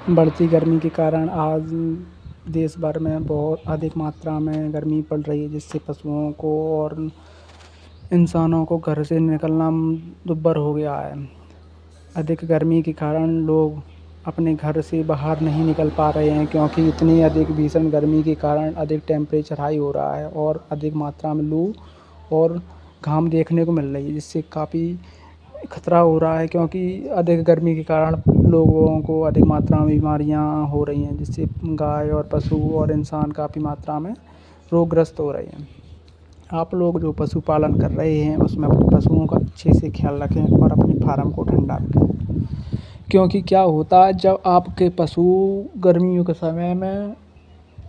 बढ़ती गर्मी के कारण आज देश भर में बहुत अधिक मात्रा में गर्मी पड़ रही है, जिससे पशुओं को और इंसानों को घर से निकलना दुभर हो गया है। अधिक गर्मी के कारण लोग अपने घर से बाहर नहीं निकल पा रहे हैं, क्योंकि इतनी अधिक भीषण गर्मी के कारण अधिक टेम्परेचर हाई हो रहा है और अधिक मात्रा में लू और घाम देखने को मिल रही है, जिससे काफ़ी खतरा हो रहा है। क्योंकि अधिक गर्मी के कारण लोगों को अधिक मात्रा में बीमारियां हो रही हैं, जिससे गाय और पशु और इंसान काफ़ी मात्रा में रोगग्रस्त हो रहे हैं। आप लोग जो पशुपालन कर रहे हैं उसमें अपने पशुओं का अच्छे से ख्याल रखें और अपने फार्म को ठंडा रखें। क्योंकि क्या होता है, जब आपके पशु गर्मियों के समय में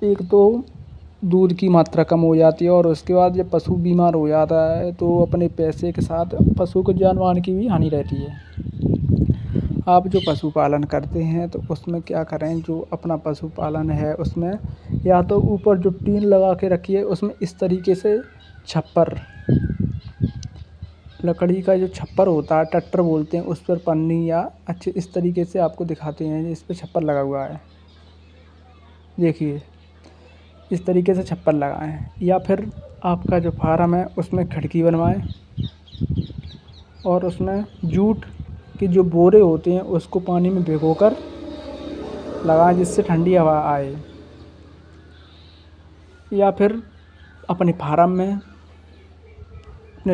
एक तो दूध की मात्रा कम हो जाती है और उसके बाद जब पशु बीमार हो जाता है तो अपने पैसे के साथ पशु को जान माल की भी हानि रहती है। आप जो पशुपालन करते हैं तो उसमें क्या करें, जो अपना पशुपालन है उसमें या तो ऊपर जो टीन लगा के रखिए, उसमें इस तरीके से छप्पर, लकड़ी का जो छप्पर होता है, टट्टर बोलते हैं, उस पर पन्नी या अच्छे इस तरीके से आपको दिखाते हैं, इस पर छप्पर लगा हुआ है, देखिए इस तरीके से छप्पर लगाएं। या फिर आपका जो फार्म है उसमें खिड़की बनवाएं और उसमें जूट के जो बोरे होते हैं उसको पानी में भिगोकर लगाएं, जिससे ठंडी हवा आए। या फिर अपने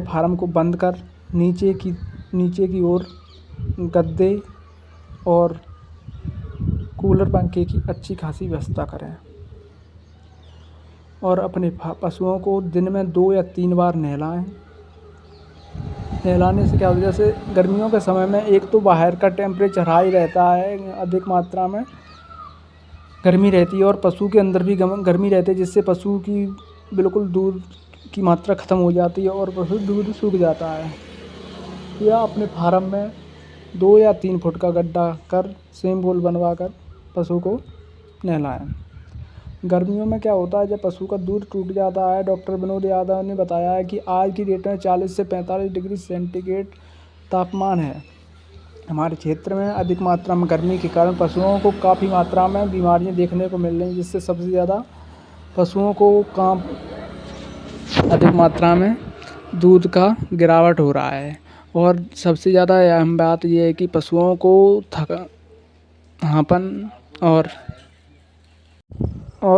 फार्म को बंद कर नीचे की ओर गद्दे और कूलर पंखे की अच्छी खासी व्यवस्था करें। और अपने पशुओं को दिन में 2 या 3 बार नहलाएं। नहलाने से क्या होता है, जैसे गर्मियों के समय में एक तो बाहर का टेम्परेचर हाई रहता है, अधिक मात्रा में गर्मी रहती है और पशु के अंदर भी गर्मी रहती है, जिससे पशु की बिल्कुल दूध की मात्रा ख़त्म हो जाती है और पशु दूध सूख जाता है। या अपने फार्म में 2 या 3 फुट का गड्ढा कर स्विमिंग पूल बनवा कर पशु को नहलाएं। गर्मियों में क्या होता है, जब पशु का दूध टूट जाता है, डॉक्टर विनोद यादव ने बताया है कि आज की डेट में 40 से 45 डिग्री सेंटीग्रेड तापमान है। हमारे क्षेत्र में अधिक मात्रा में गर्मी के कारण पशुओं को काफ़ी मात्रा में बीमारियां देखने को मिल रही हैं, जिससे सबसे ज़्यादा पशुओं को अधिक मात्रा में दूध का गिरावट हो रहा है। और सबसे ज़्यादा अहम बात यह है कि पशुओं को हाँपन और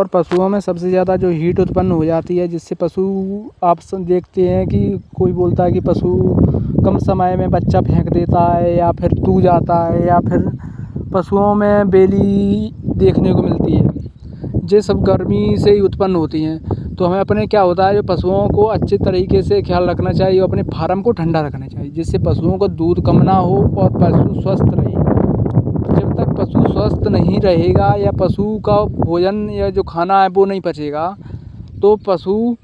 पशुओं में सबसे ज़्यादा जो हीट उत्पन्न हो जाती है, जिससे पशु आप सब देखते हैं कि कोई बोलता है कि पशु कम समय में बच्चा फेंक देता है या फिर टूट जाता है या फिर पशुओं में बेली देखने को मिलती है, ये सब गर्मी से ही उत्पन्न होती हैं। तो हमें अपने क्या होता है, जो पशुओं को अच्छे तरीके से ख्याल रखना चाहिए, अपने फार्म को ठंडा रखना चाहिए, जिससे पशुओं को दूध कम ना हो और पशु स्वस्थ रहे। जब तक पशु स्वस्थ नहीं रहेगा या पशु का भोजन या जो खाना है वो नहीं पचेगा, तो पशु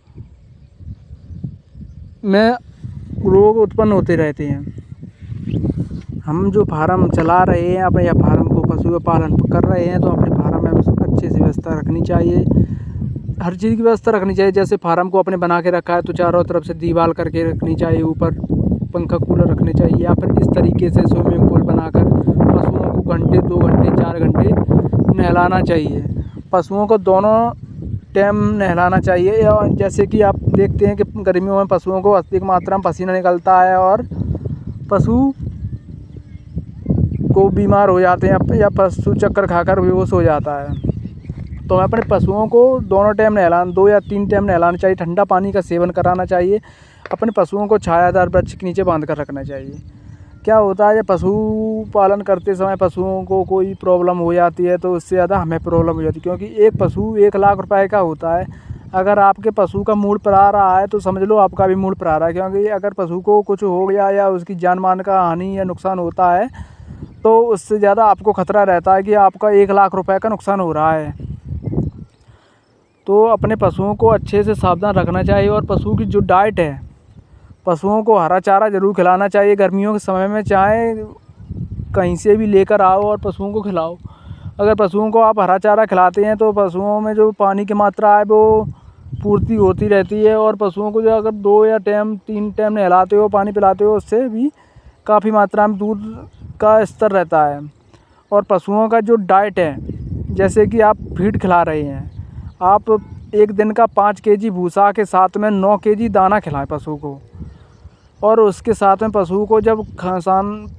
में रोग उत्पन्न होते रहते हैं। हम जो फार्म चला रहे हैं अपने या फार्म को पशु पालन कर रहे हैं, तो अपने फार्म में अच्छे से व्यवस्था रखनी चाहिए, हर चीज़ की व्यवस्था रखनी चाहिए। जैसे फार्म को अपने बना के रखा है तो चारों तरफ से दीवार करके रखनी चाहिए, ऊपर पंखा कूलर रखने चाहिए, या फिर इस तरीके से स्विमिंग पूल बनाकर पशुओं को घंटे 2 घंटे 4 घंटे नहलाना चाहिए। पशुओं को दोनों टाइम नहलाना चाहिए। और जैसे कि आप देखते हैं कि गर्मियों में पशुओं को अधिक मात्रा में पसीना निकलता है और पशु को बीमार हो जाते हैं या पशु चक्कर खाकर बेहोश हो जाता है। तो हमें अपने पशुओं को दोनों टाइम नहलाना, 2 या 3 टाइम नहलाना चाहिए। ठंडा पानी का सेवन कराना चाहिए। अपने पशुओं को छायादार वृक्ष के नीचे बांध कर रखना चाहिए। क्या होता है, जब पशु पालन करते समय पशुओं को कोई प्रॉब्लम हो जाती है तो उससे ज़्यादा हमें प्रॉब्लम हो जाती है, क्योंकि एक पशु 1 लाख रुपए का होता है। अगर आपके पशु का मूड पर आ रहा है तो समझ लो आपका भी मूड पर आ रहा है, क्योंकि अगर पशु को कुछ हो गया या उसकी जान मान का हानि या नुकसान होता है तो उससे ज़्यादा आपको खतरा रहता है कि आपका 1 लाख रुपए का नुकसान हो रहा है। तो अपने पशुओं को अच्छे से सावधान रखना चाहिए। और पशु की जो डाइट है, पशुओं को हरा चारा ज़रूर खिलाना चाहिए। गर्मियों के समय में चाहे कहीं से भी लेकर आओ और पशुओं को खिलाओ। अगर पशुओं को आप हरा चारा खिलाते हैं तो पशुओं में जो पानी की मात्रा है वो पूर्ति होती रहती है। और पशुओं को जो अगर 2 या 3 टाइम नहलाते हो, पानी पिलाते हो, उससे भी काफ़ी मात्रा में दूध का स्तर रहता है। और पशुओं का जो डाइट है, जैसे कि आप फीड खिला रहे हैं, आप एक दिन का 5 केजी भूसा के साथ में 9 केजी दाना खिलाएं पशु को। और उसके साथ में पशु को जब खासान